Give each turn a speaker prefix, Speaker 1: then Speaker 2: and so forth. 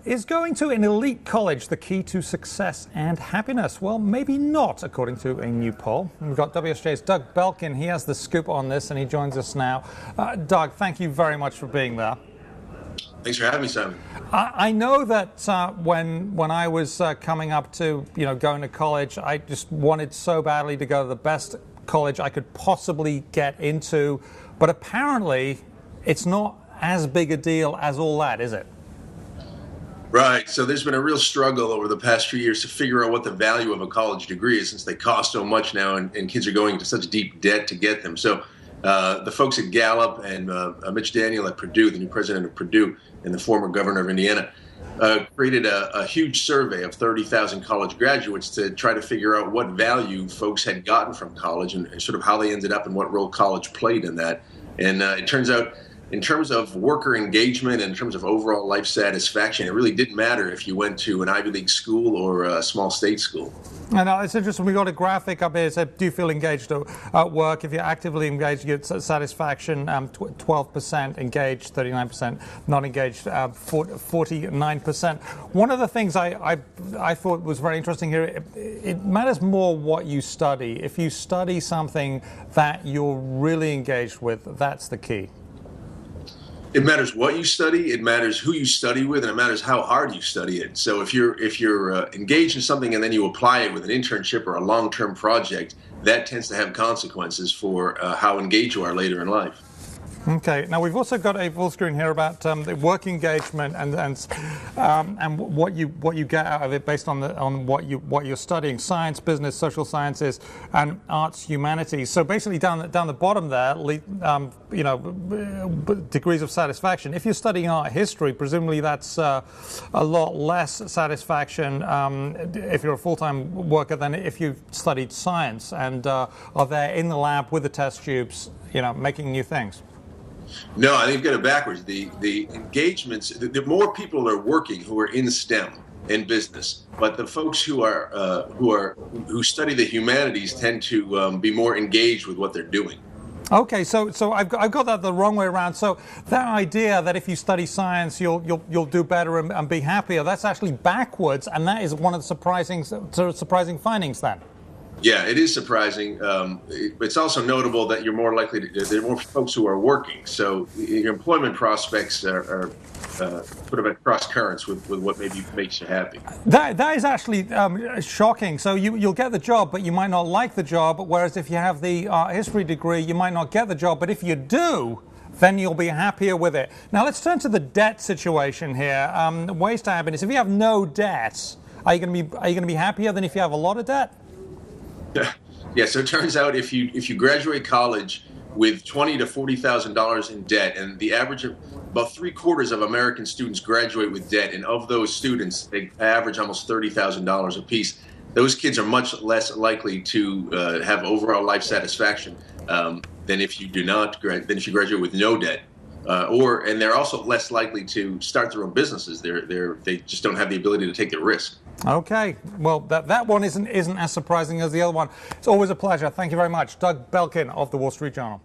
Speaker 1: Is going to an elite college the key to success and happiness? Well, maybe not, according to a new poll. We've got WSJ's Doug Belkin. He has the scoop on this, and he joins us now. Doug, thank you very much for being there.
Speaker 2: Thanks for having me, Simon.
Speaker 1: I know that when I was coming up to going to college, I just wanted so badly to go to the best college I could possibly get into. But apparently, it's not as big a deal as all that, is it?
Speaker 2: Right. So there's been a real struggle over the past few years to figure out what the value of a college degree is, since they cost so much now and kids are going into such deep debt to get them. So the folks at Gallup and Mitch Daniel at Purdue, the new president of Purdue and the former governor of Indiana, created a huge survey of 30,000 college graduates to try to figure out what value folks had gotten from college and sort of how they ended up and what role college played in that. And it turns out, in terms of worker engagement, in terms of overall life satisfaction, it really didn't matter if you went to an Ivy League school or a small state school.
Speaker 1: And it's interesting, we got a graphic up here that said, do you feel engaged at work? If you're actively engaged, you get satisfaction, 12% engaged, 39% not engaged, 49%. One of the things I thought was very interesting here, it matters more what you study. If you study something that you're really engaged with, that's the key.
Speaker 2: It matters what you study, it matters who you study with, and it matters how hard you study it. So if you're engaged in something and then you apply it with an internship or a long-term project, that tends to have consequences for how engaged you are later in life.
Speaker 1: Okay. Now we've also got a full screen here about the work engagement and what you get out of it based on what you're studying: science, business, social sciences, and arts, humanities. So basically, down the bottom there, degrees of satisfaction. If you're studying art history, presumably that's a lot less satisfaction if you're a full-time worker than if you've studied science and are there in the lab with the test tubes, making new things.
Speaker 2: No, I think you've got it backwards. The engagements, the more people are working who are in STEM and business, but the folks who study the humanities tend to be more engaged with what they're doing.
Speaker 1: Okay, so I've got that the wrong way around. So that idea that if you study science, you'll do better and be happier, that's actually backwards, and that is one of the surprising findings then.
Speaker 2: Yeah, it is surprising. It's also notable that you're more likely there are more folks who are working. So your employment prospects are sort of at cross currents with what maybe makes you happy.
Speaker 1: That is actually shocking. So you'll get the job, but you might not like the job. Whereas if you have the art history degree, you might not get the job. But if you do, then you'll be happier with it. Now let's turn to the debt situation here. Ways to happiness. If you have no debt, are you going to be happier than if you have a lot of debt?
Speaker 2: Yeah. So it turns out if you graduate college with $20,000 to $40,000 in debt, and the average of about 3/4 of American students graduate with debt, and of those students, they average almost $30,000 apiece. Those kids are much less likely to have overall life satisfaction than if you graduate with no debt. And they're also less likely to start their own businesses. They just don't have the ability to take the risk.
Speaker 1: Okay, well that one isn't as surprising as the other one. It's always a pleasure. Thank you very much, Doug Belkin of the Wall Street Journal.